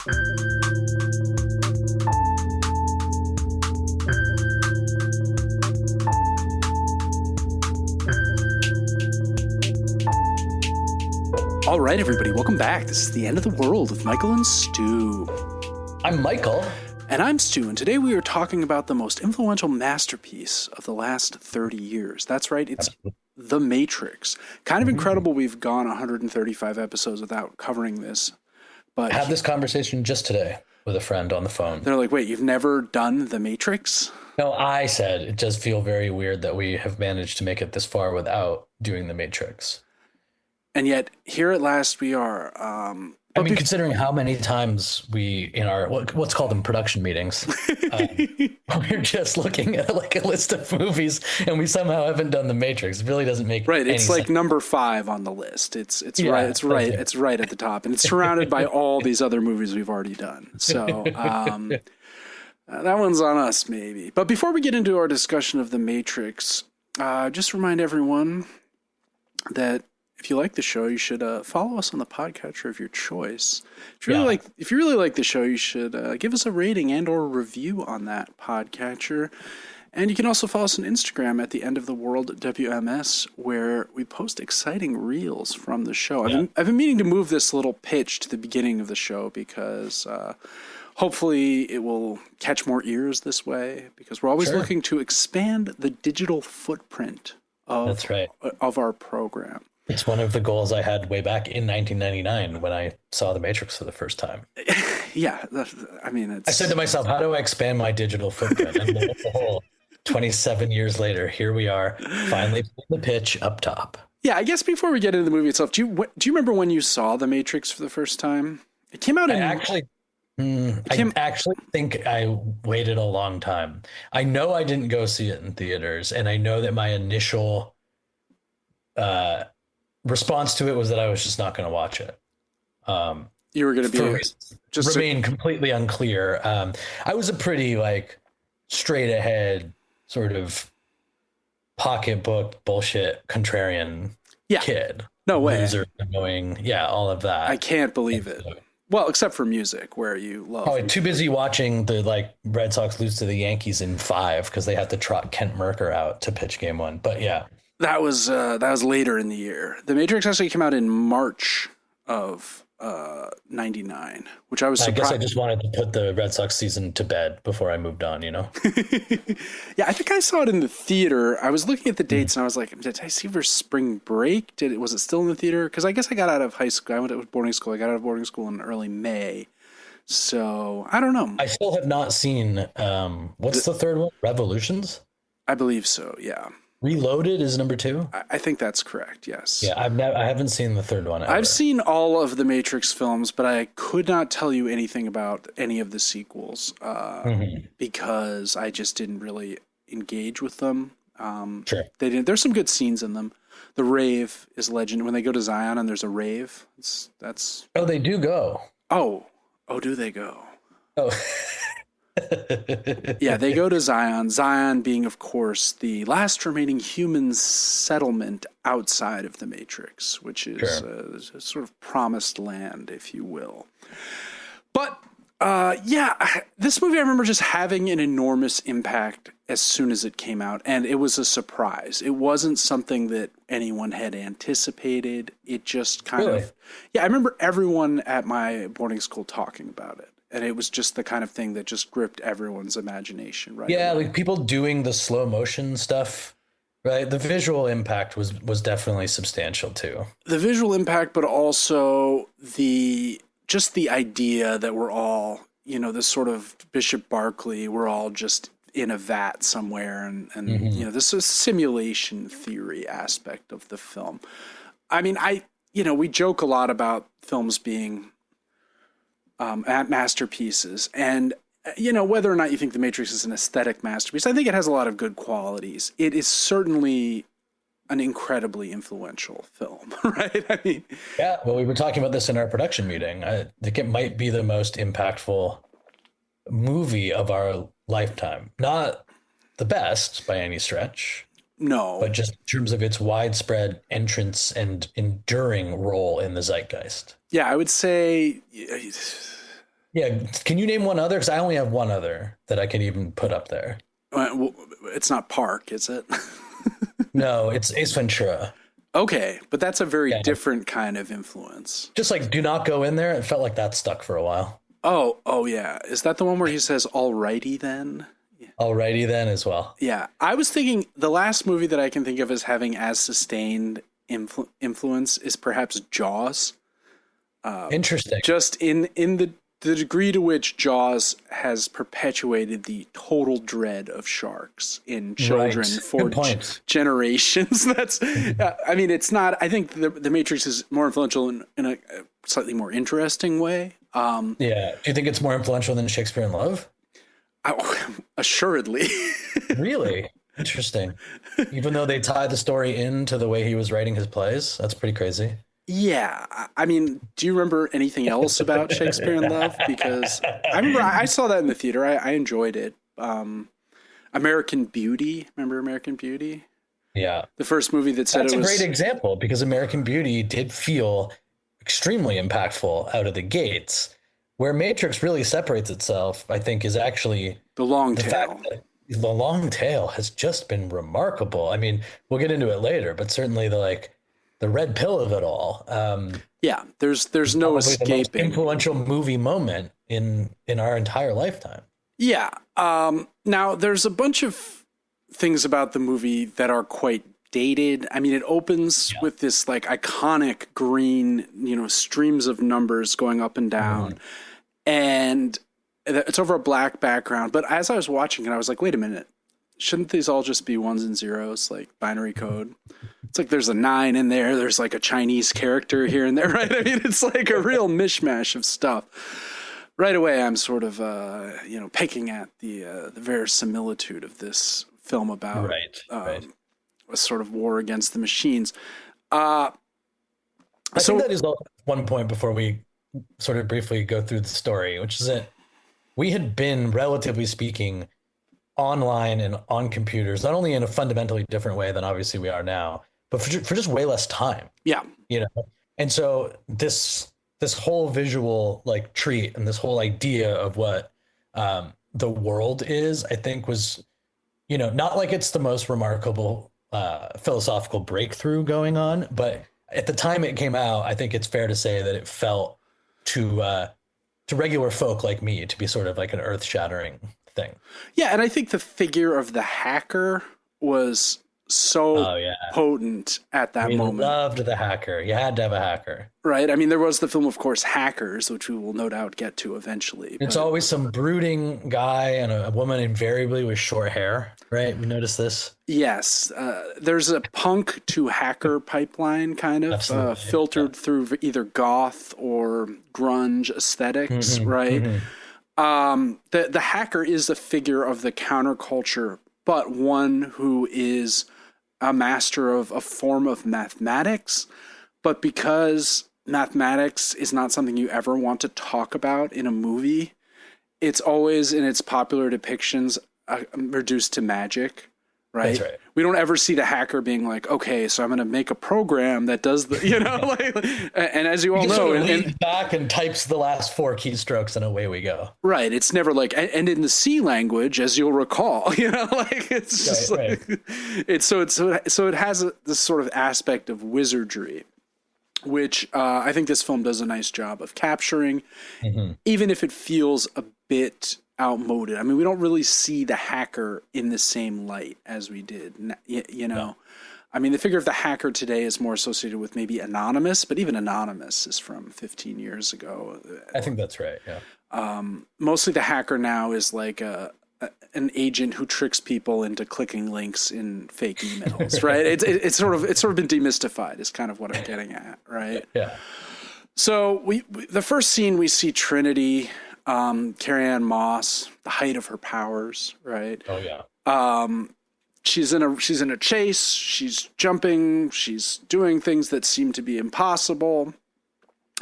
All right, everybody, welcome back. This is The End of the World with Michael and Stu. I'm Michael. And I'm Stu, and today we are talking about the most influential masterpiece of the last 30 years. That's right, it's The Matrix. Kind of incredible we've gone 135 episodes without covering this. But I had this conversation just today with a friend on the phone. They're like, wait, you've never done The Matrix? No, I said it does feel very weird that we have managed to make it this far without doing The Matrix. And yet, here at last we are. I mean, considering how many times we, in our, what's called in production meetings, we're just looking at like a list of movies and we somehow haven't done The Matrix. It really doesn't make right. Any it's like sense. number 5 on the list. It's right at the top, and it's surrounded by all these other movies we've already done. So that one's on us, maybe. But before we get into our discussion of The Matrix, just remind everyone that if you like the show, you should follow us on the podcatcher of your choice. If you really like the show, you should give us a rating and or review on that podcatcher. And you can also follow us on Instagram at The End of the World WMS, where we post exciting reels from the show. I've been meaning to move this little pitch to the beginning of the show because hopefully it will catch more ears this way, because we're always looking to expand the digital footprint of our program. It's one of the goals I had way back in 1999 when I saw The Matrix for the first time. Yeah, I mean, I said to myself, how do I expand my digital footprint? And lo and behold, 27 years later, here we are, finally putting the pitch up top. Yeah, I guess before we get into the movie itself, do you remember when you saw The Matrix for the first time? It came out in... I actually think I waited a long time. I know I didn't go see it in theaters, and I know that my initial response to it was that I was just not going to watch it. You were going to be just remain completely unclear. I was a pretty like straight ahead sort of pocketbook bullshit contrarian kid. No way. Loser, annoying. Yeah, all of that. I can't believe it. Well, except for music, where you love. Oh, too busy watching the like Red Sox lose to the Yankees in 5 because they had to trot Kent Mercker out to pitch game 1. But yeah. That was later in the year. The Matrix actually came out in March of 99, which I was surprised. I guess I just wanted to put the Red Sox season to bed before I moved on, you know? Yeah, I think I saw it in the theater. I was looking at the dates and I was like, did I see for spring break? Was it still in the theater? Because I guess I got out of high school. I went to boarding school. I got out of boarding school in early May. So I don't know. I still have not seen, what's the third one? Revolutions? I believe so, yeah. Reloaded is number 2? I think that's correct, yes. Yeah, I haven't seen the third one ever. I've seen all of the Matrix films, but I could not tell you anything about any of the sequels because I just didn't really engage with them. Sure. They didn't. There's some good scenes in them. The rave is legend. When they go to Zion and there's a rave, that's... Oh, they do go. Oh, do they go? Oh, yeah, they go to Zion. Zion being, of course, the last remaining human settlement outside of the Matrix, which is a sort of promised land, if you will. But, this movie I remember just having an enormous impact as soon as it came out, and it was a surprise. It wasn't something that anyone had anticipated. It just kind of... Yeah, I remember everyone at my boarding school talking about it. And it was just the kind of thing that just gripped everyone's imagination, right? Yeah, like people doing the slow motion stuff, right? The visual impact was definitely substantial too. The visual impact, but also the idea that we're all, this sort of Bishop Barclay, we're all just in a vat somewhere, and this is simulation theory aspect of the film. I mean, we joke a lot about films being at masterpieces, and whether or not you think The Matrix is an aesthetic masterpiece, I think it has a lot of good qualities. It is certainly an incredibly influential film, right? I mean, yeah. Well, we were talking about this in our production meeting. I think it might be the most impactful movie of our lifetime. Not the best by any stretch. No. But just in terms of its widespread entrance and enduring role in the zeitgeist. Yeah, I would say Yeah. Can you name one other? Because I only have one other that I can even put up there. It's not Park, is it? No, it's Ace Ventura. Okay, but that's a very Yeah. different kind of influence. Just like do not go in there. It felt like that stuck for a while. Oh yeah. Is that the one where he says "Alrighty then"? Alrighty then as well. Yeah, I was thinking the last movie that I can think of as having as sustained influence is perhaps Jaws. Interesting. Just in the degree to which Jaws has perpetuated the total dread of sharks in children for generations. That's, I mean, it's not. I think the Matrix is more influential in a slightly more interesting way. Yeah. Do you think it's more influential than Shakespeare in Love? Assuredly. Really? Interesting. Even though they tie the story into the way he was writing his plays, that's pretty crazy. Yeah, I mean, do you remember anything else about Shakespeare in Love? Because I remember I saw that in the theater. I enjoyed it. American Beauty. Remember American Beauty? Yeah. The first movie that said That's it was a great example because American Beauty did feel extremely impactful out of the gates. Where Matrix really separates itself, I think, is actually the long tail. Fact that the long tail has just been remarkable. I mean, we'll get into it later, but certainly the red pill of it all. Yeah, there's no escaping. The most influential movie moment in our entire lifetime. Yeah. Now there's a bunch of things about the movie that are quite dated. I mean, it opens with this like iconic green, streams of numbers going up and down, and it's over a black background. But as I was watching it, I was like, wait a minute. Shouldn't these all just be ones and zeros, like binary code? It's like there's a 9 in there. There's like a Chinese character here and there, right? I mean, it's like a real mishmash of stuff. Right away, I'm sort of, picking at the verisimilitude of this film about a sort of war against the machines. I think that is one point before we sort of briefly go through the story, which is that we had been, relatively speaking, online and on computers, not only in a fundamentally different way than obviously we are now, but for just way less time. Yeah. And so this whole visual like treat and this whole idea of what the world is, I think was, not like it's the most remarkable philosophical breakthrough going on, but at the time it came out, I think it's fair to say that it felt to regular folk like me to be sort of like an earth-shattering thing. Yeah, and I think the figure of the hacker was so potent at that moment. We loved the hacker. You had to have a hacker. Right? I mean, there was the film, of course, Hackers, which we will no doubt get to eventually. It's always some brooding guy and a woman invariably with short hair, right? We noticed this. Yes. There's a punk to hacker pipeline kind of filtered through either goth or grunge aesthetics, right? The hacker is the figure of the counterculture, but one who is a master of a form of mathematics. But because mathematics is not something you ever want to talk about in a movie, it's always in its popular depictions reduced to magic. Right? That's right. We don't ever see the hacker being like, okay, so I'm going to make a program that does the, and as you all know, and back and types the last 4 keystrokes and away we go. Right. It's never like, and in the C language, as you'll recall, it's just so it has this sort of aspect of wizardry, which I think this film does a nice job of capturing, even if it feels a bit outmoded. I mean, we don't really see the hacker in the same light as we did, No. I mean, the figure of the hacker today is more associated with maybe Anonymous, but even Anonymous is from 15 years ago. I think that's right, yeah. Mostly the hacker now is like an agent who tricks people into clicking links in fake emails, right? It's sort of been demystified is kind of what I'm getting at, right? Yeah. So the first scene we see Trinity, Carrie-Anne Moss, the height of her powers, right? Oh yeah. She's in a chase. She's jumping. She's doing things that seem to be impossible.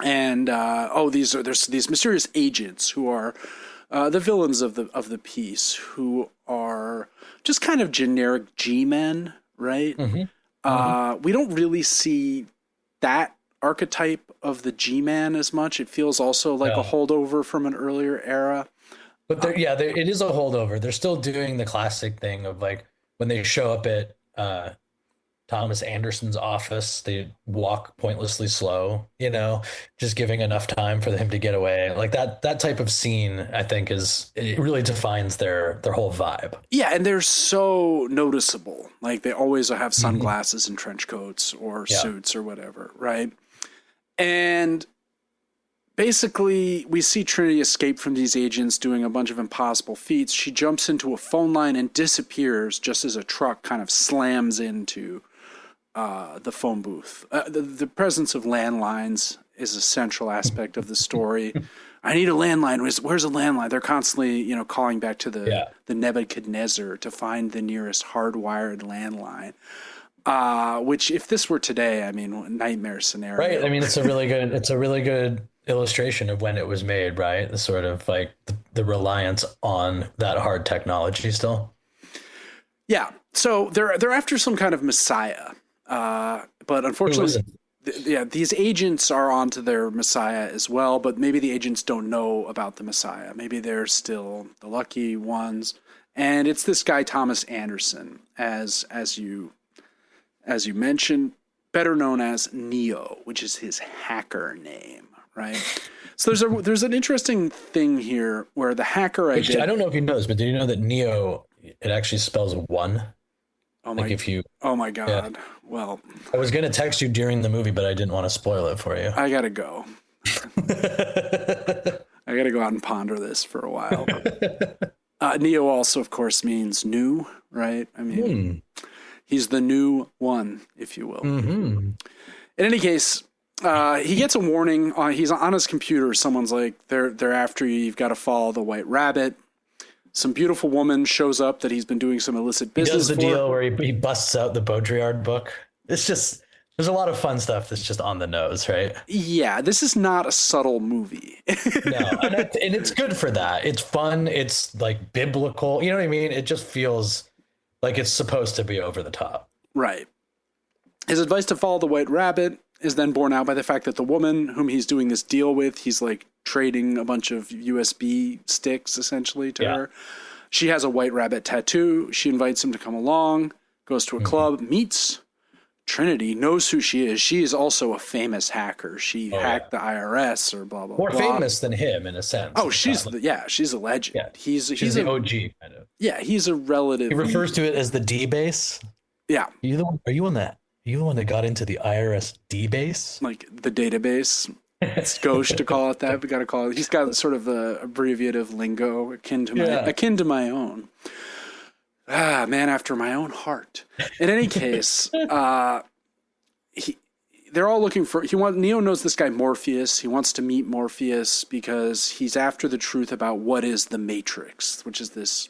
And there's these mysterious agents who are the villains of the piece, who are just kind of generic G-men, right? We don't really see that archetype of the G-Man as much. It feels also like a holdover from an earlier era. But it is a holdover. They're still doing the classic thing of like when they show up at Thomas Anderson's office, they walk pointlessly slow, just giving enough time for him to get away. Like that type of scene, I think it really defines their whole vibe. Yeah. And they're so noticeable. Like they always have sunglasses and trench coats or suits or whatever. Right. And basically we see Trinity escape from these agents doing a bunch of impossible feats. She jumps into a phone line and disappears just as a truck kind of slams into the phone booth. The presence of landlines is a central aspect of the story. I need a landline. Where's a landline? They're constantly, calling back to the Nebuchadnezzar to find the nearest hardwired landline. Which, if this were today, I mean, nightmare scenario. Right. I mean, it's a really good illustration of when it was made. Right. The sort of like the reliance on that hard technology still. Yeah. So they're after some kind of messiah. But unfortunately, these agents are onto their messiah as well, but maybe the agents don't know about the messiah. Maybe they're still the lucky ones. And it's this guy, Thomas Anderson, as you mentioned, better known as Neo, which is his hacker name, right? So there's an interesting thing here where the hacker I don't know if you know this, but did you know that Neo, it actually spells one? Oh my God. Yeah. Well, I was going to text you during the movie, but I didn't want to spoil it for you. I got to go. I got to go out and ponder this for a while. Neo also, of course, means new, right? I mean, he's the new one, if you will. Mm-hmm. In any case, he gets a warning. He's on his computer. Someone's like, they're after you. You've got to follow the White Rabbit. Some beautiful woman shows up that he's been doing some illicit business. He does the deal where he busts out the Baudrillard book. It's just, there's a lot of fun stuff that's just on the nose, right? Yeah, this is not a subtle movie. No, and it's good for that. It's fun. It's like biblical. You know what I mean? It just feels like it's supposed to be over the top. Right. His advice to follow the White Rabbit is then borne out by the fact that the woman whom he's doing this deal with, he's like trading a bunch of USB sticks essentially to her. She has a White Rabbit tattoo. She invites him to come along, goes to a club, meets Trinity, knows who she is. She is also a famous hacker. She hacked the IRS or blah, blah, More blah. More famous than him in a sense. Oh, she's a legend. Yeah. He's the OG kind of. Yeah, he's a relative. He refers to it as the D-base. Yeah. Are you on that? Are you the one that got into the IRS D-base? Like the database. It's gauche to call it that. We got to call it. He's got sort of a abbreviative lingo akin to my own. Man after my own heart. In any case, they're all looking for. Neo knows this guy Morpheus. He wants to meet Morpheus because he's after the truth about what is the Matrix, which is this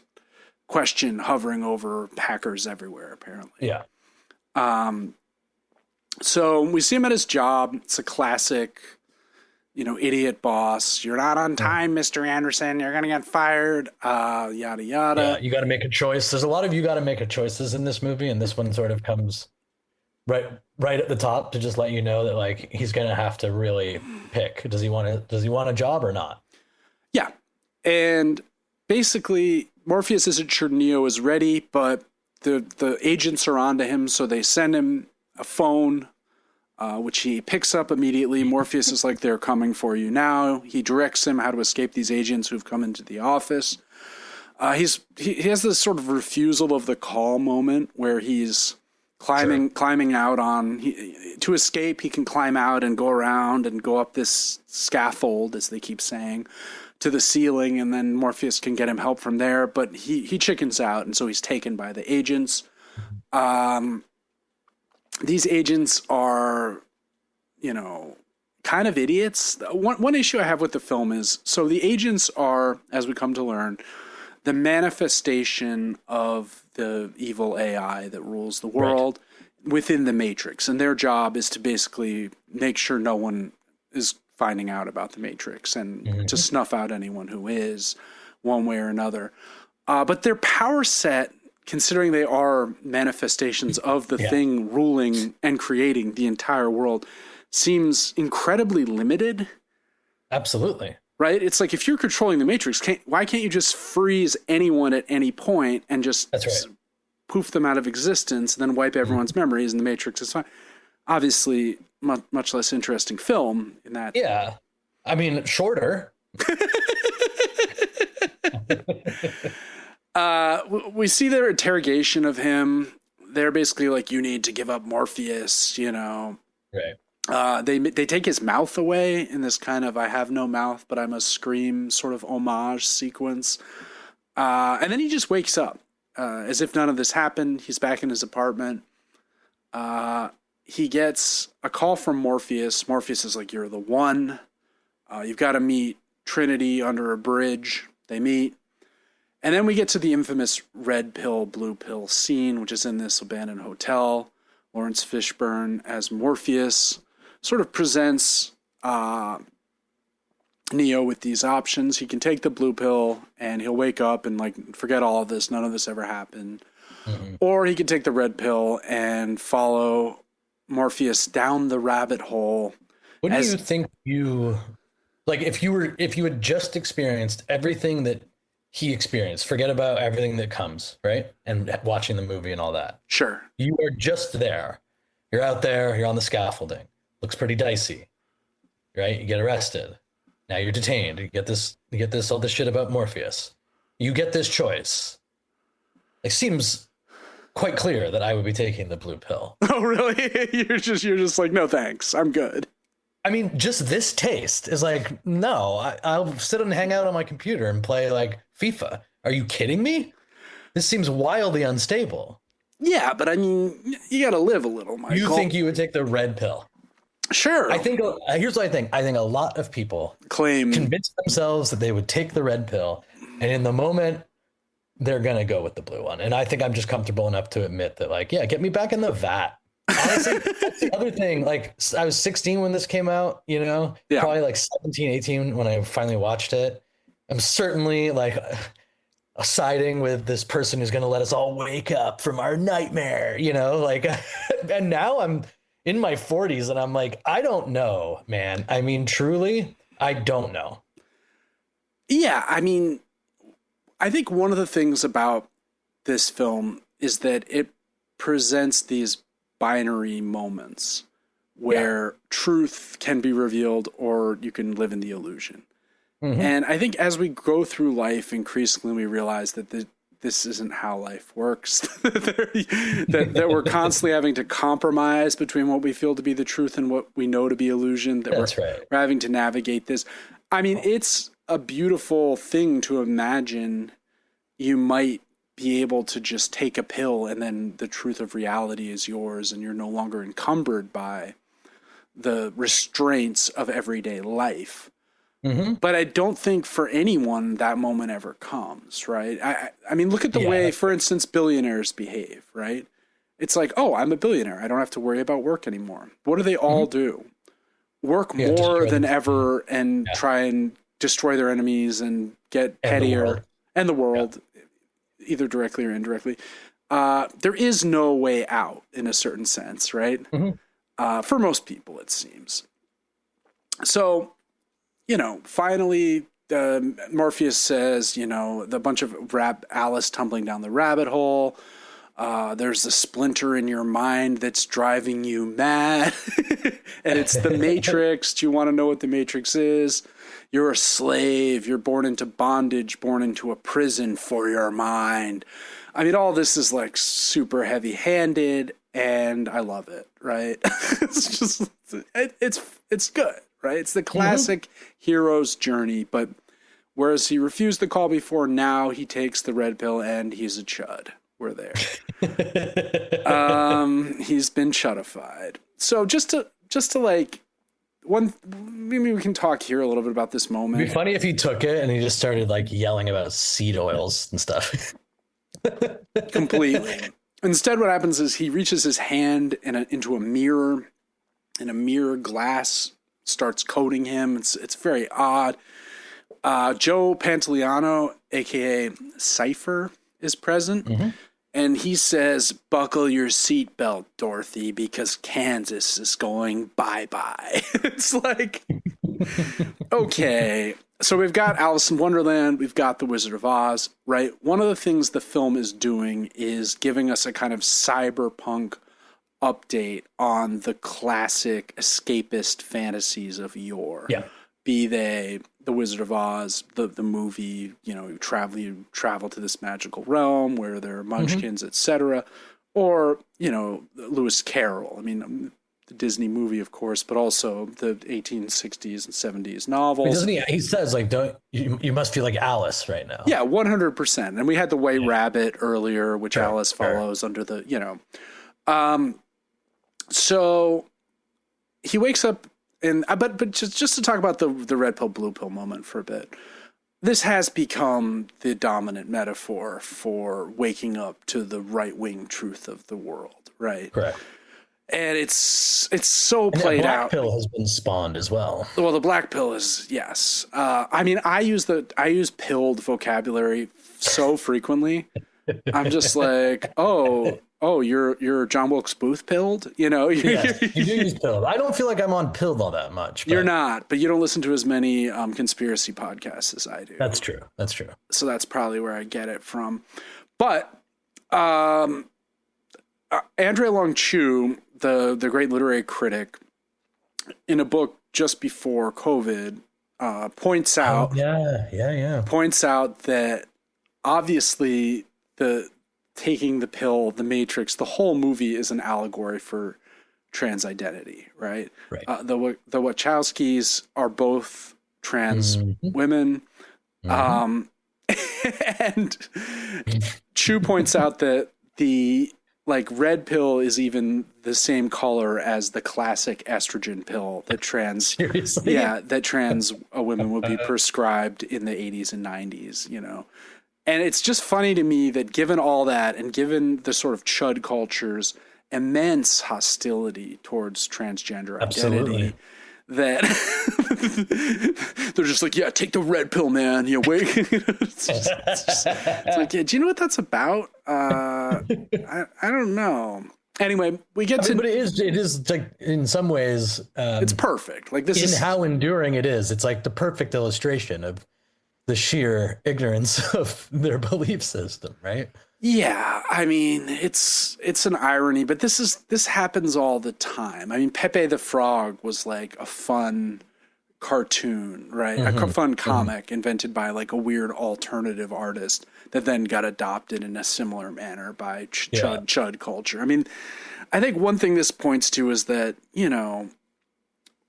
question hovering over hackers everywhere, apparently. Yeah. So we see him at his job. It's a classic, idiot boss. You're not on time, Mr. Anderson. You're going to get fired. Yada, yada. Yeah, you got to make a choice. There's a lot of you got to make a choices in this movie. And this one sort of comes right at the top to just let you know that like, he's going to have to really pick. Does he want a job or not? Yeah. And basically Morpheus isn't sure Neo is ready, but the agents are onto him. So they send him a phone, which he picks up immediately. Morpheus is like, they're coming for you now. He directs him how to escape these agents who've come into the office. He has this sort of refusal of the call moment where he's climbing out on to escape. He can climb out and go around and go up this scaffold, as they keep saying, to the ceiling, and then Morpheus can get him help from there. But he chickens out, and so he's taken by the agents. These agents are, kind of idiots. One issue I have with the film is, so the agents are, as we come to learn, the manifestation of the evil AI that rules the world within the Matrix. And their job is to basically make sure no one is finding out about the Matrix and to snuff out anyone who is, one way or another. But their power set, considering they are manifestations of the thing ruling and creating the entire world, seems incredibly limited. Absolutely. Right? It's like, if you're controlling the Matrix, why can't you just freeze anyone at any point and just poof them out of existence and then wipe everyone's memories, and the Matrix is fine? Obviously, much less interesting film in that. Yeah. I mean, shorter. We see their interrogation of him. They're basically like, you need to give up Morpheus, you know. Right. They take his mouth away in this kind of I have no mouth, but I must scream sort of homage sequence. And then he just wakes up as if none of this happened. He's back in his apartment. He gets a call from Morpheus. Morpheus is like, you're the one. You've got to meet Trinity under a bridge. They meet. And then we get to the infamous red pill, blue pill scene, which is in this abandoned hotel. Lawrence Fishburne as Morpheus sort of presents Neo with these options. He can take the blue pill and he'll wake up and like forget all of this. None of this ever happened. Mm-hmm. Or he can take the red pill and follow Morpheus down the rabbit hole. What do you think if you had just experienced everything that he experienced, forget about everything that comes, right? And watching the movie and all that. Sure. You are just there. You're out there, you're on the scaffolding. Looks pretty dicey, right? You get arrested. Now you're detained. You get all this shit about Morpheus. You get this choice. It seems quite clear that I would be taking the blue pill. Oh, really? You're just like, no, thanks. I'm good. I mean, just this taste is like, no, I'll sit and hang out on my computer and play like FIFA. Are you kidding me? This seems wildly unstable. Yeah, but I mean, you got to live a little, Michael. You think you would take the red pill? Sure. I think here's what I think. I think a lot of people convince themselves that they would take the red pill, and in the moment, they're gonna go with the blue one. And I think I'm just comfortable enough to admit that, like, yeah, get me back in the vat. Honestly, that's the other thing. Like, I was 16 when this came out, you know, probably like 17, 18 when I finally watched it. I'm certainly like siding with this person who's going to let us all wake up from our nightmare, you know, like, and now I'm in my 40s and I'm like, I don't know, man. I mean, truly, I don't know. Yeah. I mean, I think one of the things about this film is that it presents these binary moments where truth can be revealed or you can live in the illusion. Mm-hmm. And I think as we go through life, increasingly we realize that this isn't how life works, that we're constantly having to compromise between what we feel to be the truth and what we know to be illusion, that we're having to navigate this. I mean, it's a beautiful thing to imagine you might be able to just take a pill and then the truth of reality is yours and you're no longer encumbered by the restraints of everyday life. Mm-hmm. But I don't think for anyone that moment ever comes, right? I mean, look at the way, for instance, billionaires behave, right? It's like, oh, I'm a billionaire. I don't have to worry about work anymore. What do they all do? Work more than ever and try and destroy their enemies and get pettier. And the world. Either directly or indirectly. There is no way out in a certain sense, right? Mm-hmm. For most people, it seems. So, you know, finally, Morpheus says, you know, the bunch of Alice tumbling down the rabbit hole. There's a splinter in your mind that's driving you mad. And it's the Matrix. Do you want to know what the Matrix is? You're a slave. You're born into bondage, born into a prison for your mind. I mean, all this is like super heavy handed and I love it. Right. It's just, it's good. Right. It's the classic hero's journey, but whereas he refused the call before, now he takes the red pill and he's a chud. We're there. He's been chudified. So just to like, maybe we can talk here a little bit about this moment. It'd be funny if he took it and he just started like yelling about seed oils and stuff. Completely. Instead, what happens is he reaches his hand into a mirror, and a mirror glass starts coating him. It's very odd. Joe Pantoliano, aka Cypher, is present, And he says, "Buckle your seatbelt, Dorothy, because Kansas is going bye-bye." It's like, okay. So we've got Alice in Wonderland. We've got The Wizard of Oz, right? One of the things the film is doing is giving us a kind of cyberpunk update on the classic escapist fantasies of yore. Yeah. Be they The Wizard of Oz, the movie, you travel to this magical realm where there are munchkins, etc., or, Lewis Carroll. I mean, the Disney movie, of course, but also the 1860s and 70s novels. Doesn't he says, like, don't you must feel like Alice right now. Yeah, 100%. And we had the White Rabbit earlier, which Alice follows under the, so he wakes up. But just to talk about the red pill, blue pill moment for a bit, this has become the dominant metaphor for waking up to the right wing truth of the world, right? Correct. And it's so played out. The black pill has been spawned as well. Well, the black pill is, yes. I mean, I use pilled vocabulary so frequently. I'm just like, oh, you're John Wilkes Booth pilled, Yes, you do use pilled. I don't feel like I'm on pilled all that much. You're not, but you don't listen to as many conspiracy podcasts as I do. That's true. So that's probably where I get it from. But Andrea Long Chu, the great literary critic, in a book just before COVID, points out that obviously taking the pill, the Matrix, the whole movie is an allegory for trans identity, right? The Wachowskis are both trans women. And Chu points out that the red pill is even the same color as the classic estrogen pill that trans women would be prescribed in the 80s and 90s, And it's just funny to me that given all that and given the sort of chud culture's immense hostility towards transgender identity, that they're just like, yeah, take the red pill, man. Wait. It's like, yeah, do you know what that's about? I don't know. Anyway, we get to. But it is like in some ways, it's perfect. Like this is how enduring it is. It's like the perfect illustration of the sheer ignorance of their belief system, right? Yeah, I mean, it's an irony, but this happens all the time. I mean, Pepe the Frog was like a fun cartoon, right? A fun comic invented by like a weird alternative artist that then got adopted in a similar manner by chud culture. I mean, I think one thing this points to is that,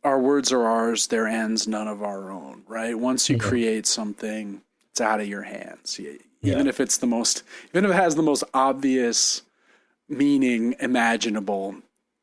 our words are ours, their ends, none of our own, right? Once you create something, it's out of your hands. Even if it has the most obvious meaning imaginable,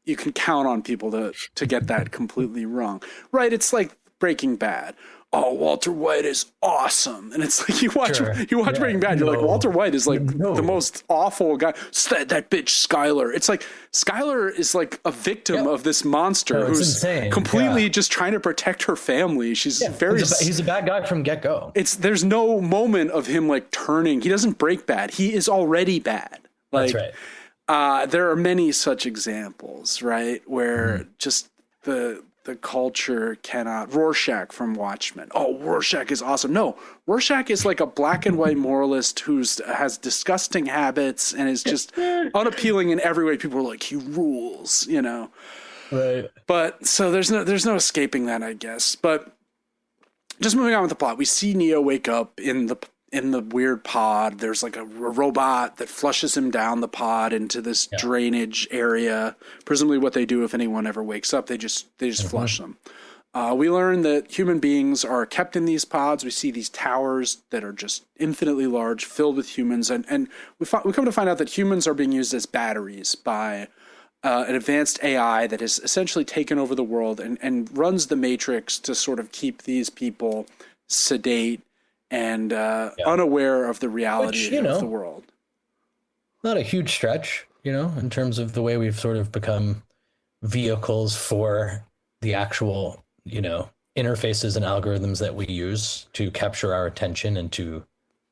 you can count on people to get that completely wrong, right? It's like Breaking Bad. Oh, Walter White is awesome. And it's like you watch Breaking Bad, you're like, Walter White is like the most awful guy. That bitch Skylar. It's like Skylar is like a victim of this monster who's completely just trying to protect her family. She's he's a bad guy from get-go. There's no moment of him like turning. He doesn't break bad. He is already bad. Like, that's right. There are many such examples, right? Where just the culture cannot. Rorschach from Watchmen. Oh, Rorschach is awesome. No, Rorschach is like a black and white moralist has disgusting habits and is just unappealing in every way. People are like, he rules, Right. But so there's no escaping that, I guess. But just moving on with the plot, we see Neo wake up in the weird pod. There's like a robot that flushes him down the pod into this drainage area. Presumably what they do if anyone ever wakes up, they just flush them. We learn that human beings are kept in these pods. We see these towers that are just infinitely large, filled with humans. And we come to find out that humans are being used as batteries by an advanced AI that has essentially taken over the world and runs the Matrix to sort of keep these people sedate and unaware of the reality of the world. Not a huge stretch, in terms of the way we've sort of become vehicles for the actual, interfaces and algorithms that we use to capture our attention and to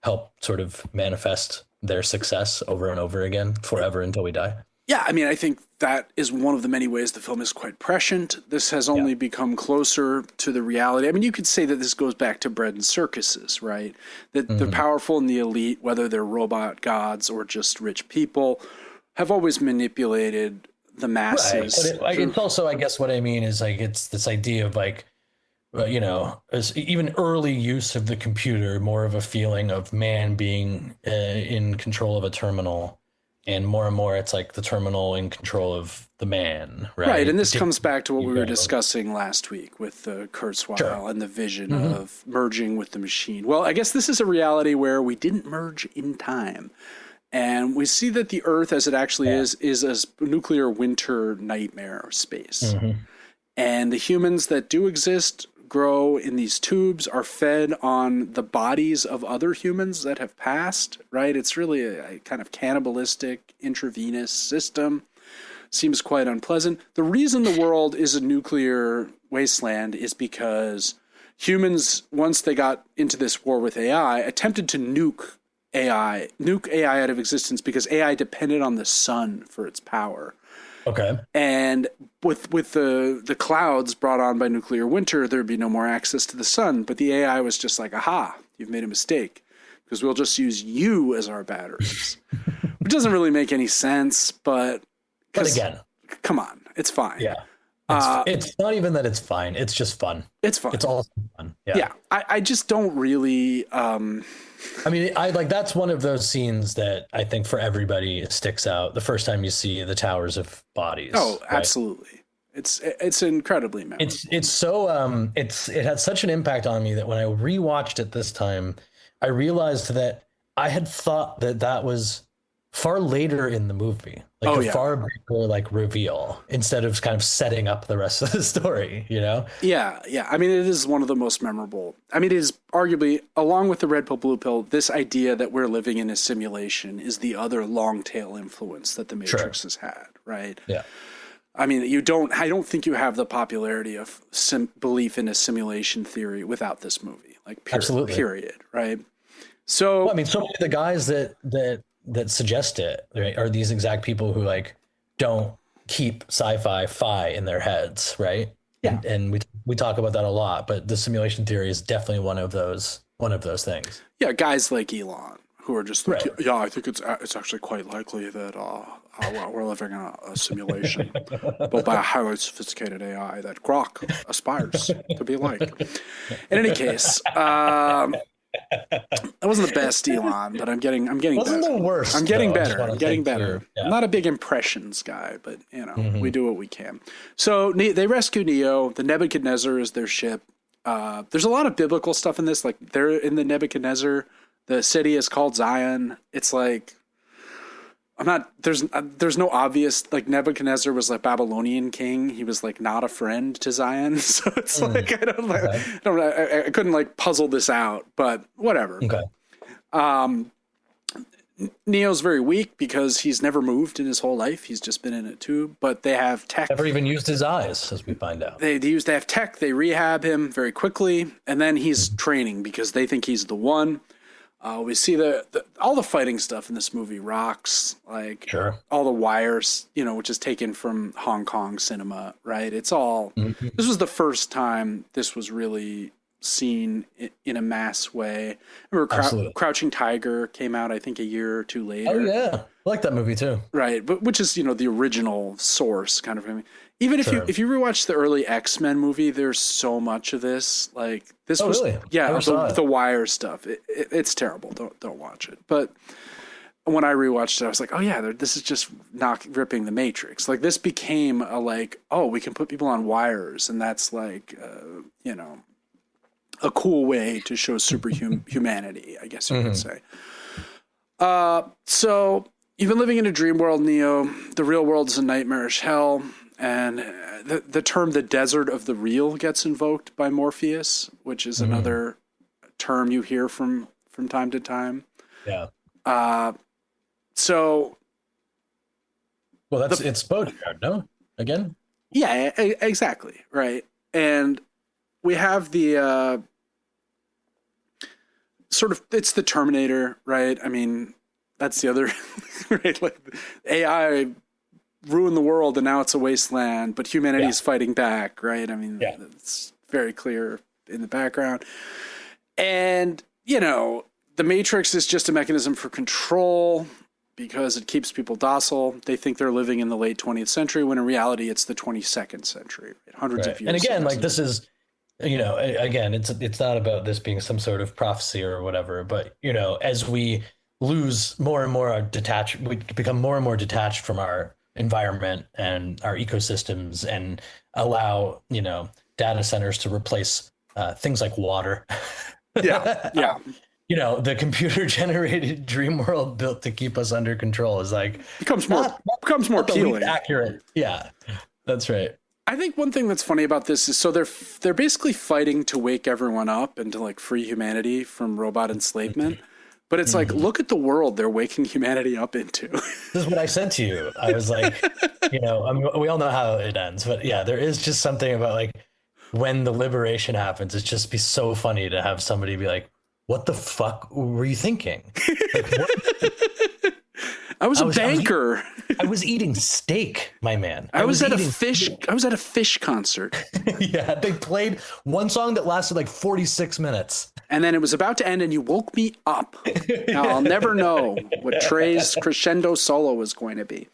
help sort of manifest their success over and over again forever until we die. Yeah, I mean, I think that is one of the many ways the film is quite prescient. This has only become closer to the reality. I mean, you could say that this goes back to bread and circuses, right? That the powerful and the elite, whether they're robot gods or just rich people, have always manipulated the masses. Right. But it's also, I guess what I mean is like, it's this idea of like, as even early use of the computer, more of a feeling of man being in control of a terminal. And more, it's like the terminal in control of the man, right? Right, and this comes back to what we were discussing last week with the Kurzweil and the vision of merging with the machine. Well, I guess this is a reality where we didn't merge in time. And we see that the Earth, as it actually is a nuclear winter nightmare space. And the humans that do exist grow in these tubes, are fed on the bodies of other humans that have passed, right? It's really a kind of cannibalistic intravenous system. Seems quite unpleasant. The reason the world is a nuclear wasteland is because humans, once they got into this war with AI, attempted to nuke AI out of existence because AI depended on the sun for its power. Okay. And with the clouds brought on by nuclear winter, there'd be no more access to the sun. But the AI was just like, aha, you've made a mistake because we'll just use you as our batteries. Which doesn't really make any sense, but again, come on, it's fine. Yeah. It's not even that it's fine. It's just fun. It's fun. It's all fun. Yeah. Yeah. I just don't really. I mean, that's one of those scenes that I think for everybody it sticks out the first time you see the towers of bodies. Oh, right? Absolutely. It's incredibly memorable. It's so it had such an impact on me that when I rewatched it this time, I realized that I had thought that was far later in the movie, like far bigger like reveal instead of kind of setting up the rest of the story, you know? Yeah. I mean, it is one of the most memorable. I mean, it is arguably, along with the red pill, blue pill, this idea that we're living in a simulation is the other long tail influence that the Matrix has had, right? Yeah. I mean, I don't think you have the popularity of belief in a simulation theory without this movie, like Absolutely. Period, right? So, well, I mean, so many of the guys that suggest it, right, are these exact people who like don't keep sci-fi in their heads, right? Yeah. And we talk about that a lot, but the simulation theory is definitely one of those things. Yeah, guys like Elon who are just like, yeah, I think it's actually quite likely that we're living in a simulation built by a highly sophisticated AI that Grok aspires to be like. In any case, that wasn't the best Elon, but I'm getting wasn't better. The worst. I'm getting better. I'm getting better. Yeah. I'm not a big impressions guy, but we do what we can. So they rescue Neo. The Nebuchadnezzar is their ship. There's a lot of biblical stuff in this. Like they're in the Nebuchadnezzar. The city is called Zion. It's like there's no obvious, like Nebuchadnezzar was like Babylonian king. He was like not a friend to Zion. So it's like, I couldn't like puzzle this out, but whatever. Okay. Neo's very weak because he's never moved in his whole life. He's just been in a tube, but they have tech. Never even used his eyes, as we find out. They have tech. They rehab him very quickly. And then he's training because they think he's the one. We see all the fighting stuff in this movie rocks, like all the wires, which is taken from Hong Kong cinema, right? It's all, this was the first time this was really seen in a mass way. Remember Crouching Tiger came out, I think, a year or two later. Oh yeah. I like that movie too. Right. But which is, the original source kind of. Even if you rewatch the early X-Men movie, there's so much of this. Like this was, really? Yeah, the wire stuff. It's terrible. Don't watch it. But when I rewatched it, I was like, oh yeah, this is just ripping the Matrix. Like this became we can put people on wires, and that's like, a cool way to show humanity, I guess you could say. So you've been living in a dream world, Neo. The real world is a nightmarish hell. And the term "the desert of the real" gets invoked by Morpheus, which is another term you hear from time to time. Yeah. So. Well, it's Baudrillard, no? Again. Yeah, exactly. Right, and we have the sort of, it's the Terminator, right? I mean, That's the other, right? Like AI ruined the world and now it's a wasteland, but humanity is fighting back, right? I mean, it's very clear in the background. And, the Matrix is just a mechanism for control because it keeps people docile. They think they're living in the late 20th century when in reality it's the 22nd century, right? Hundreds of years. And again, like this is, again, it's not about this being some sort of prophecy or whatever, but, as we lose more and more detached, we become more and more detached from our environment and our ecosystems and allow, data centers to replace things like water. Yeah. The computer generated dream world built to keep us under control is like becomes more appealing. Accurate. Yeah, that's right. I think one thing that's funny about this is so they're basically fighting to wake everyone up and to like free humanity from robot enslavement. But it's like, look at the world they're waking humanity up into. This is what I said to you. I was like, we all know how it ends, but yeah, there is just something about like when the liberation happens, it's just be so funny to have somebody be like, what the fuck were you thinking? Like, I was a banker. I was eating steak, my man. I was at a fish concert. Yeah, they played one song that lasted like 46 minutes. And then it was about to end and you woke me up. Now I'll never know what Trey's crescendo solo was going to be.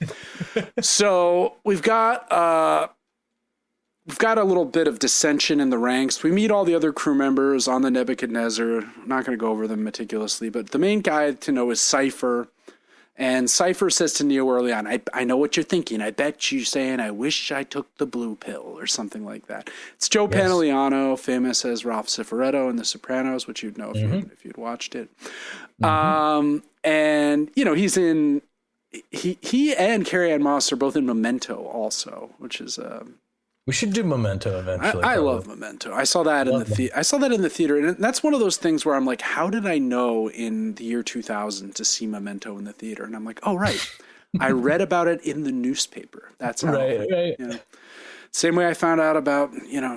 So we've got a little bit of dissension in the ranks. We meet all the other crew members on the Nebuchadnezzar. I'm not going to go over them meticulously, but the main guy to know is Cypher. And Cypher says to Neo early on, I know what you're thinking. I bet you're saying, I wish I took the blue pill or something like that. It's Joe Pantoliano, famous as Ralph Cifaretto in The Sopranos, which you'd know if you'd watched it. And, he's in, he and Carrie-Anne Moss are both in Memento also, which is we should do Memento eventually. I love Memento. I saw that in the theater, and that's one of those things where I'm like, how did I know in the year 2000 to see Memento in the theater? And I'm like, oh right, I read about it in the newspaper. That's how. Right. Same way I found out about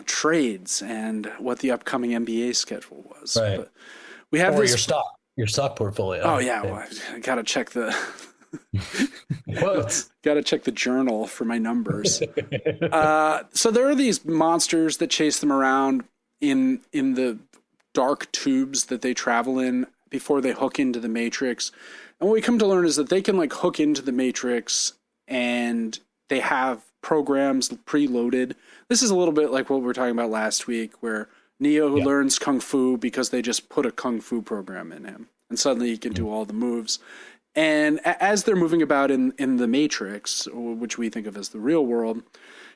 trades and what the upcoming NBA schedule was. Right. But we have your stock portfolio. Oh yeah, well, I gotta check the. Got to check the journal for my numbers. So there are these monsters that chase them around in the dark tubes that they travel in before they hook into the Matrix. And what we come to learn is that they can like hook into the Matrix and they have programs preloaded. This is a little bit like what we were talking about last week, where Neo learns Kung Fu because they just put a Kung Fu program in him and suddenly he can do all the moves. And as they're moving about in the Matrix, which we think of as the real world,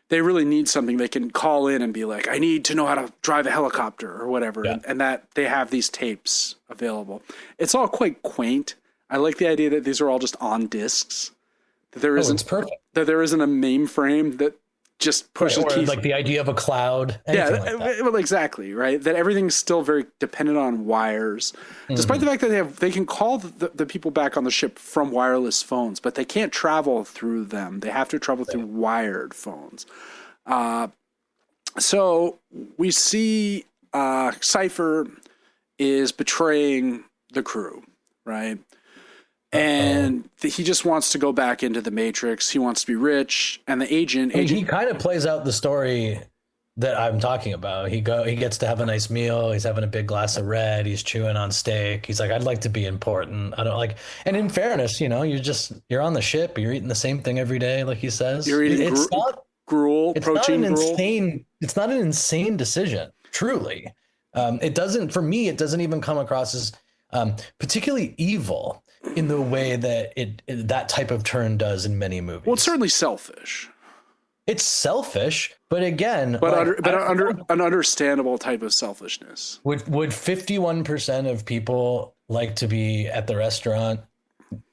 they really need something they can call in and be like, I need to know how to drive a helicopter or whatever. Yeah. And that they have these tapes available. It's all quite quaint. I like the idea that these are all just on discs. That there isn't a mainframe that just pushes keys. Like the idea of a cloud. Well, exactly, right? That everything's still very dependent on wires, despite the fact that they can call the people back on the ship from wireless phones, but they can't travel through them. They have to travel through wired phones. So we see Cypher is betraying the crew, right? And he just wants to go back into the Matrix. He wants to be rich. And the agent he kind of plays out the story that I'm talking about. He gets to have a nice meal. He's having a big glass of red. He's chewing on steak. He's like, I'd like to be important. I don't like. And in fairness, you're on the ship. You're eating the same thing every day, like he says. You're eating gruel, protein gruel. It's not an insane decision. Truly, it doesn't. For me, it doesn't even come across as particularly evil in the way that that type of turn does in many movies. Well, it's certainly selfish. It's selfish, but again, under an understandable type of selfishness. Would 51% of people like to be at the restaurant,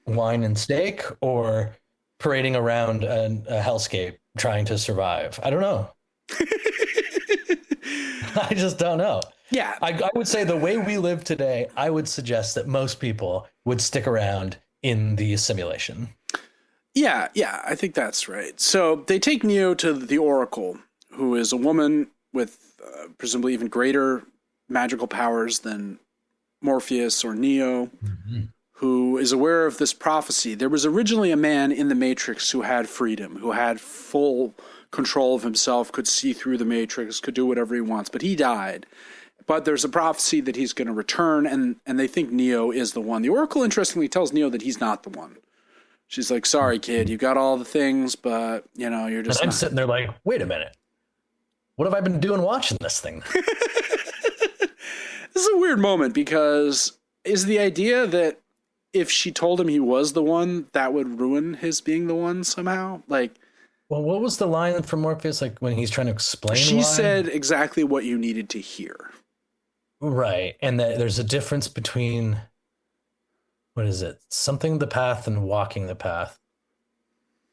wine and steak, or parading around a hellscape trying to survive? I don't know. I just don't know. Yeah. I would say the way we live today, I would suggest that most people would stick around in the simulation. Yeah, I think that's right. So they take Neo to the Oracle, who is a woman with presumably even greater magical powers than Morpheus or Neo, who is aware of this prophecy. There was originally a man in the Matrix who had freedom, who had full control of himself, could see through the Matrix, could do whatever he wants, but he died. But there's a prophecy that he's going to return, and they think Neo is the one. The Oracle, interestingly, tells Neo that he's not the one. She's like, sorry, kid, you got all the things, but, you're just and I'm sitting there like, wait a minute. What have I been doing watching this thing? This is a weird moment, because is the idea that if she told him he was the one, that would ruin his being the one somehow? Like, well, what was the line from Morpheus, like when he's trying to explain? She said exactly what you needed to hear. Right. And that there's a difference between, what is it? Something the path and walking the path.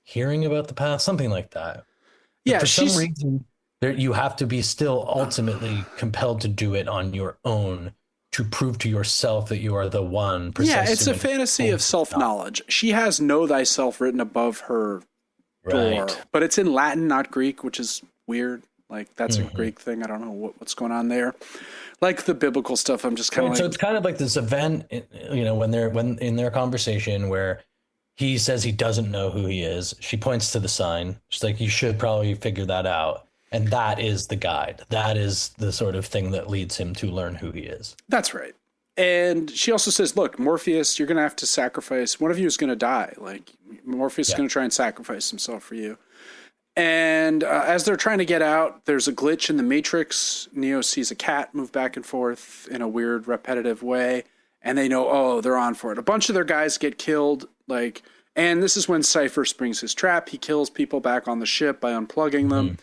Hearing about the path, something like that. Yeah. But for some reason, you have to be still ultimately compelled to do it on your own to prove to yourself that you are the one. Yeah, it's a fantasy of self-knowledge. She has know thyself written above her door, but it's in Latin, not Greek, which is weird. Like, that's a Greek thing. I don't know what's going on there. Like the biblical stuff, I'm just kind of so it's kind of like this event, when in their conversation where he says he doesn't know who he is. She points to the sign. She's like, you should probably figure that out. And that is the guide. That is the sort of thing that leads him to learn who he is. That's right. And she also says, look, Morpheus, you're going to have to sacrifice. One of you is going to die. Like, Morpheus is going to try and sacrifice himself for you. And as they're trying to get out, there's a glitch in the Matrix. Neo sees a cat move back and forth in a weird, repetitive way. And they know, oh, they're on for it. A bunch of their guys get killed. And this is when Cypher springs his trap. He kills people back on the ship by unplugging them.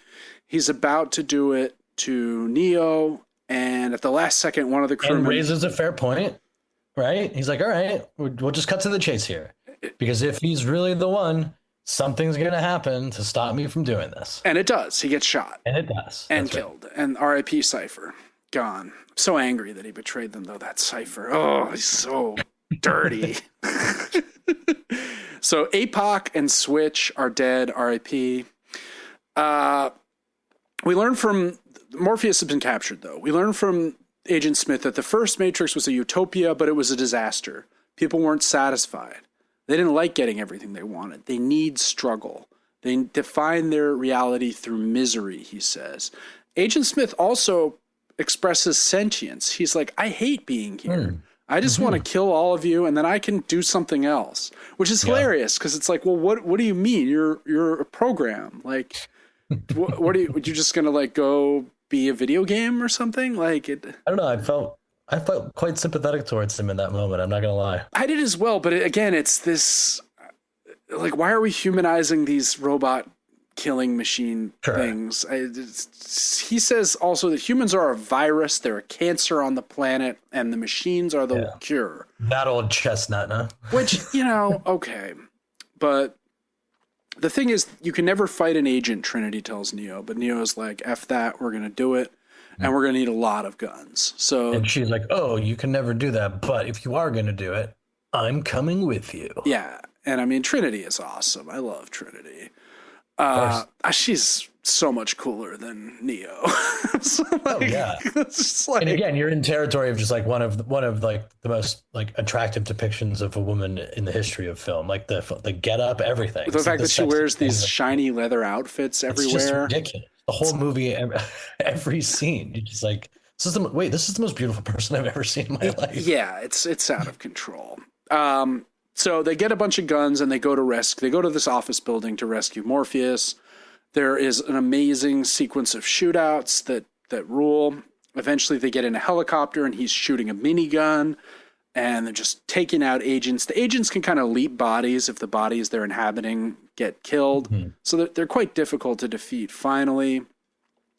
He's about to do it to Neo, and at the last second, one of the crewmen raises a fair point, right? He's like, all right, we'll just cut to the chase here. Because if he's really the one, something's going to happen to stop me from doing this. And it does. He gets shot. And it does. And killed. Right. And R.I.P. Cypher. Gone. I'm so angry that he betrayed them, though, that Cypher. Oh, he's so dirty. So APOC and Switch are dead. R.I.P. We learn from Morpheus has been captured, though. We learn from Agent Smith that the first Matrix was a utopia, but it was a disaster. People weren't satisfied. They didn't like getting everything they wanted. They need struggle. They define their reality through misery, he says. Agent Smith also expresses sentience. He's like, I hate being here. I just want to kill all of you, and then I can do something else, which is hilarious because it's like, well, what do you mean? You're a program. Like, what are you just going to like go be a video game or something? Like it. I don't know. I felt quite sympathetic towards him in that moment. I'm not going to lie. I did as well. But again, it's this, like, why are we humanizing these robot killing machine things? He says also that humans are a virus. They're a cancer on the planet, and the machines are the cure. That old chestnut, huh? Which, okay. But the thing is, you can never fight an agent, Trinity tells Neo. But Neo's like, F that, we're going to do it. And we're going to need a lot of guns. And she's like, oh, you can never do that. But if you are going to do it, I'm coming with you. Yeah. And I mean, Trinity is awesome. I love Trinity. She's so much cooler than Neo. So, it's like, and again, you're in territory of just like one of like the most like attractive depictions of a woman in the history of film, like the get up, everything. The fact that she wears these shiny leather outfits everywhere. It's just ridiculous. The whole movie, every scene, you're just like, this is the most beautiful person I've ever seen in my life. Yeah, it's out of control. So they get a bunch of guns and they go to this office building to rescue Morpheus. There is an amazing sequence of shootouts that rule. Eventually they get in a helicopter and he's shooting a minigun and they're just taking out agents. The agents can kind of leap bodies if the bodies they're inhabiting get killed. So they're quite difficult to defeat. Finally,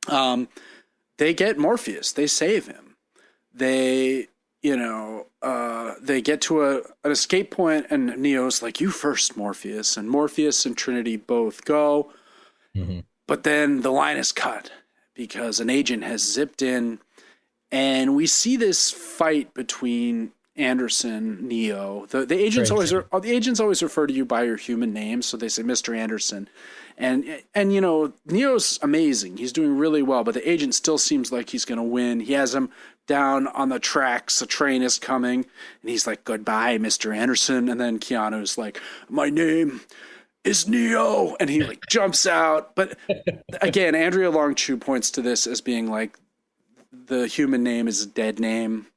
they get Morpheus. They save him. They get to an escape point and Neo's like, you first, Morpheus. And Morpheus and Trinity both go. But then the line is cut because an agent has zipped in and we see this fight between Anderson, Neo. The agents always refer to you by your human name. So they say, Mr. Anderson. And you know, Neo's amazing. He's doing really well, but the agent still seems like he's going to win. He has him down on the tracks. A train is coming, and he's like, "Goodbye, Mr. Anderson." And then Keanu's like, "My name is Neo," and he like jumps out. But again, Andrea Longchu points to this as being like the human name is a dead name,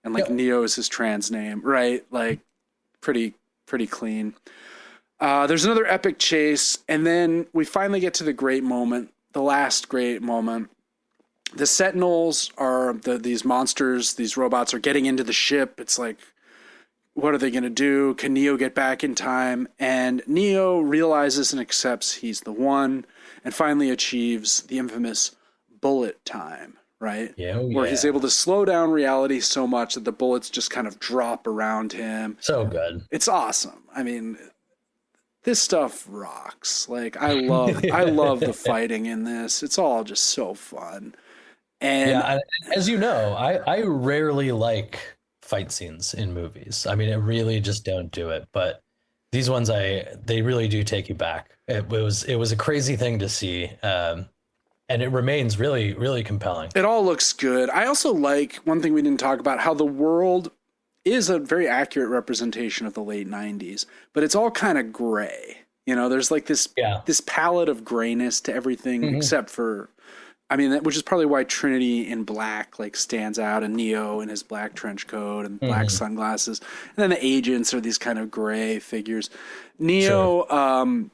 and like Neo is his trans name, right? Like pretty clean. There's another epic chase, and then we finally get to the great moment, the last great moment. The Sentinels are these monsters, these robots are getting into the ship. It's like, what are they going to do? Can Neo get back in time? And Neo realizes and accepts he's the one, and finally achieves the infamous bullet time, right? Where he's able to slow down reality so much that the bullets just kind of drop around him. So good. It's awesome. I mean, this stuff rocks. Like I love the fighting in this. It's all just so fun. And as you know, I rarely like fight scenes in movies. I mean, I really just don't do it. But these ones, they really do take you back. It was a crazy thing to see, and it remains really, really compelling. It all looks good. I also like one thing we didn't talk about: how the world is a very accurate representation of the late 90s, but it's all kind of gray. You know, there's like this palette of grayness to everything except for, I mean, which is probably why Trinity in black like stands out, and Neo in his black trench coat and black sunglasses. And then the agents are these kind of gray figures. Neo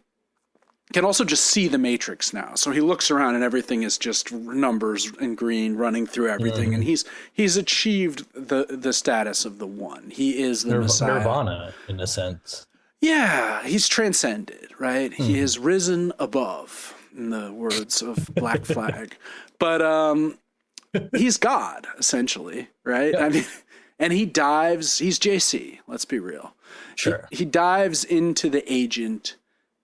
can also just see the Matrix now. So he looks around and everything is just numbers and green running through everything. And he's achieved the status of the one. He is the Messiah. Nirvana, in a sense. Yeah, he's transcended, right? He has risen above, in the words of Black Flag. But he's God, essentially, right? Yep. I mean, and he dives, he's JC, let's be real. Sure. He dives into the agent,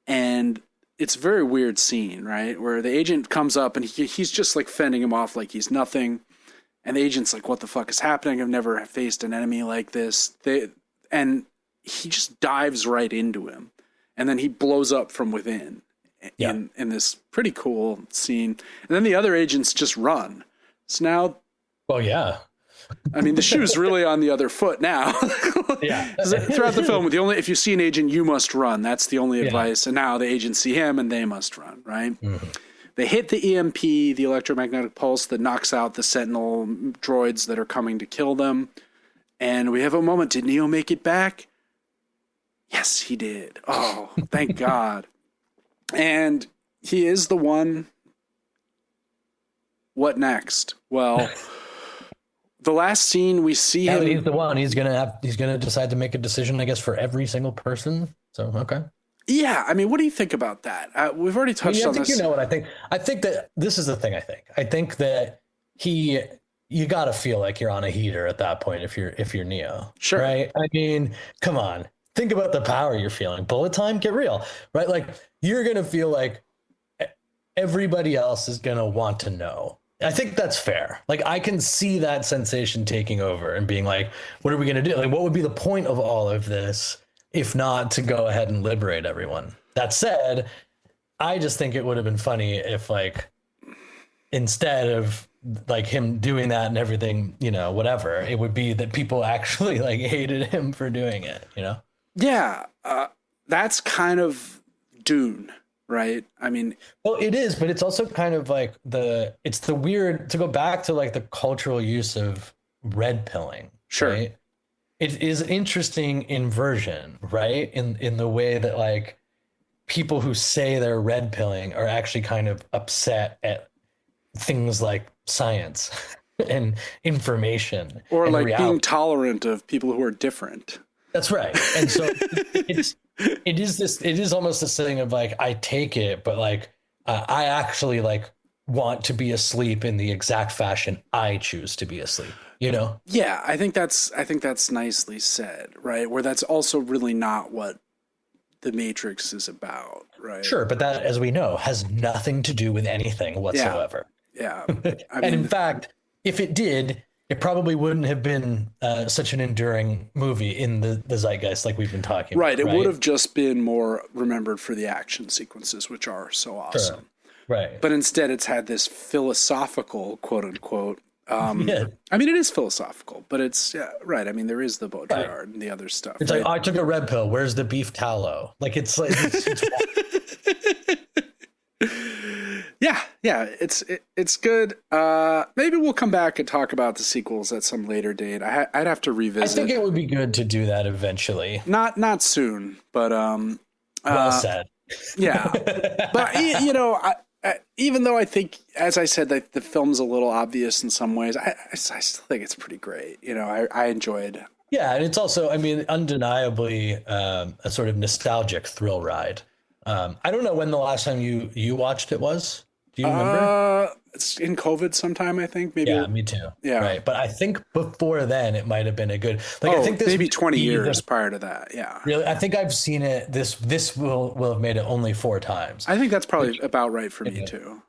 and it's a very weird scene, right? Where the agent comes up and he's just like fending him off like he's nothing. And the agent's like, what the fuck is happening? I've never faced an enemy like this. And he just dives right into him. And then he blows up from within in this pretty cool scene. And then the other agents just run. So now... Well, yeah. I mean, the shoe's really on the other foot now. Throughout the film, if you see an agent, you must run. That's the only advice. And now the agents see him and they must run, right? They hit the EMP, the electromagnetic pulse that knocks out the Sentinel droids that are coming to kill them. And we have a moment. Did Neo make it back? Yes, he did. Oh, thank God. And he is the one. What next? Well... The last scene we see him. He's the one. He's gonna decide to make a decision, I guess, for every single person. So okay. Yeah, I mean, what do you think about that? We've already touched on this. You know what I think? I think that this is the thing. I think that you got to feel like you're on a heater at that point if you're Neo. Sure. Right. I mean, come on. Think about the power you're feeling. Bullet time. Get real. Right. Like you're gonna feel like everybody else is gonna want to know. I think that's fair. Like I can see that sensation taking over and being like, what are we going to do? Like, what would be the point of all of this if not to go ahead and liberate everyone? That said, I just think it would have been funny if like, instead of like him doing that and everything, you know, whatever, it would be that people actually like hated him for doing it, you know? Yeah. That's kind of Dune. Right. I mean, well, it is, but it's also kind of like it's the weird to go back to like the cultural use of red pilling. Sure. Right? It is an interesting inversion, right? In the way that like people who say they're red pilling are actually kind of upset at things like science and information or and like reality. Being tolerant of people who are different. That's right. And so it is almost this thing of like, I take it, but like, I actually like want to be asleep in the exact fashion I choose to be asleep, you know? Yeah. I think that's nicely said, right? Where that's also really not what the Matrix is about, right? Sure. But that, as we know, has nothing to do with anything whatsoever. Yeah. I mean, and in fact, if it did, it probably wouldn't have been such an enduring movie in the zeitgeist like we've been talking right. about. It would have just been more remembered for the action sequences, which are so awesome. Sure. Right. But instead it's had this philosophical, quote unquote. Yeah. I mean, it is philosophical, but it's right. I mean, there is the Baudrillard and the other stuff. It's like, I took a red pill. Where's the beef tallow? Like, it's like, yeah, it's good. Maybe we'll come back and talk about the sequels at some later date. I'd have to revisit. I think it would be good to do that eventually. Not soon, but well said. Yeah, but even though I think, as I said, that the film's a little obvious in some ways, I still think it's pretty great. I enjoyed. Yeah, and it's also, I mean, undeniably a sort of nostalgic thrill ride. I don't know when the last time you watched it was. Do you remember? It's in COVID sometime, I think. Maybe. Yeah, me too. Yeah, right. But I think before then it might have been a good. Like, I think this maybe 20 years prior to that. Yeah. Really, I think I've seen it. This will have made it only 4 times. I think that's probably about right for me too.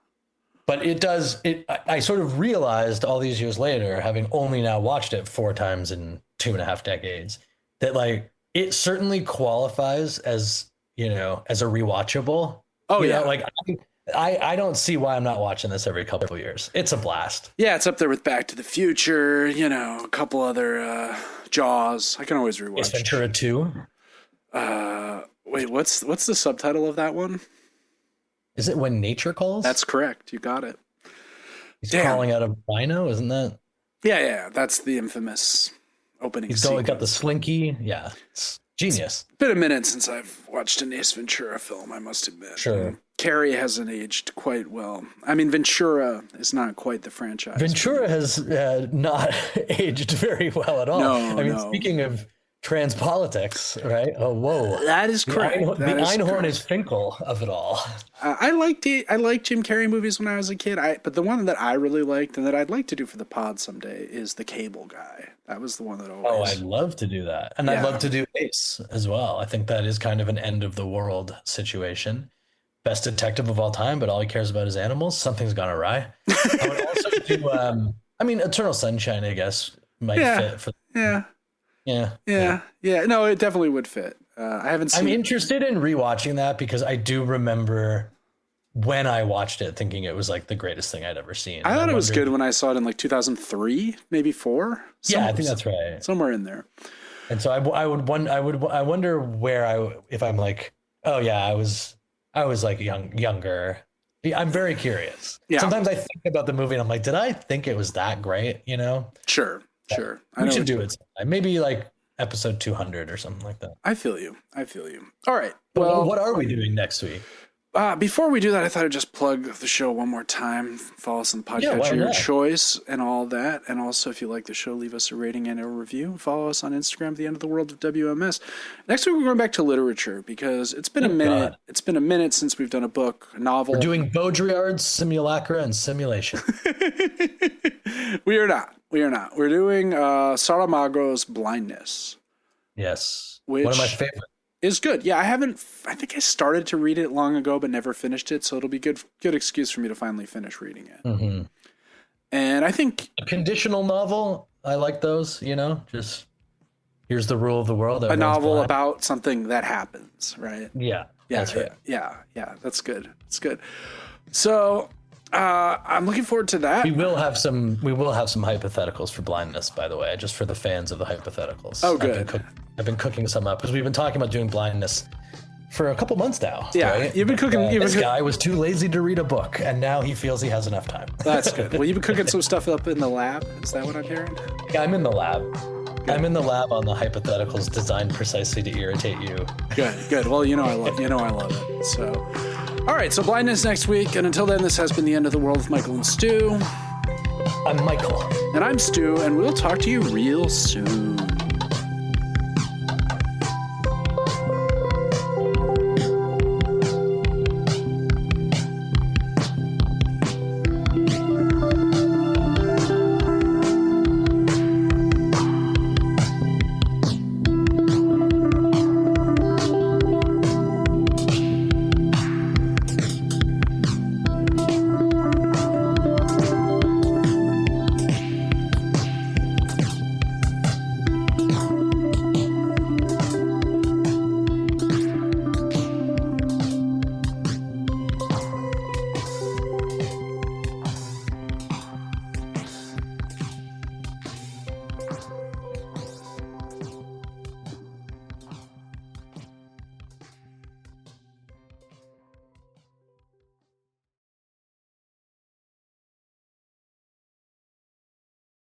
But it does. I sort of realized all these years later, having only now watched it 4 times in 2.5 decades, that like it certainly qualifies as as a rewatchable. Oh, yeah. Like I don't see why I'm not watching this every couple of years. It's a blast. Yeah, it's up there with Back to the Future, a couple other Jaws. I can always rewatch. Ace Ventura 2. Wait, what's the subtitle of that one? Is it When Nature Calls? That's correct. You got it. He's calling out a rhino, isn't that? Yeah. That's the infamous opening. He's got the slinky. Yeah. It's genius. It's been a minute since I've watched an Ace Ventura film, I must admit. Sure. Carrie hasn't aged quite well. I mean, Ventura is not quite the franchise. Ventura has not aged very well at all. No, speaking of trans politics, right? Oh, whoa. That is correct. The Einhorn is Finkel of it all. I liked Jim Carrey movies when I was a kid. But the one that I really liked and that I'd like to do for the pod someday is The Cable Guy. That was the one that always. Oh, I'd love to do that, and I'd love to do Ace as well. I think that is kind of an end of the world situation. Best detective of all time, but all he cares about is animals. Something's gone awry. I would also do. Eternal Sunshine, I guess, might fit for. Yeah. No, it definitely would fit. I haven't seen. I'm interested in rewatching that because I do remember when I watched it thinking it was like the greatest thing I'd ever seen. I thought it was good when I saw it in like 2003, maybe 4. Yeah, I think that's right. Somewhere in there. And so I wonder where if I'm like, oh yeah, I was like younger. I'm very curious. Yeah. Sometimes I think about the movie and I'm like, did I think it was that great? Sure. We should do it sometime. Maybe like episode 200 or something like that. I feel you. All right. Well, what are we doing next week? Before we do that, I thought I'd just plug the show one more time. Follow us on the podcast of your choice and all that. And also, if you like the show, leave us a rating and a review. Follow us on Instagram, The End of the World of WMS. Next week, we're going back to literature because it's been a minute. It's been a minute since we've done a book, a novel. We're doing Baudrillard's Simulacra and Simulation. We are not. We're doing Saramago's Blindness. Yes. One of my favorites. Is good. Yeah, I think I started to read it long ago, but never finished it. So it'll be good excuse for me to finally finish reading it. Mm-hmm. And I think a conditional novel, I like those, just here's the rule of the world. A novel about something that happens, right? Yeah. That's right. Yeah. That's good. It's good. So I'm looking forward to that. We will have some hypotheticals for Blindness, by the way, just for the fans of the hypotheticals. Oh, good. I've been cooking some up because we've been talking about doing Blindness for a couple months now. Yeah, right? You've been cooking. This guy was too lazy to read a book, and now he feels he has enough time. That's good. Well, you've been cooking some stuff up in the lab. Is that what I'm hearing? Yeah, I'm in the lab. Good. I'm in the lab on the hypotheticals designed precisely to irritate you. Good. Well, I love it. So, all right. So Blindness next week, and until then, this has been The End of the World with Michael and Stu. I'm Michael. And I'm Stu, and we'll talk to you real soon.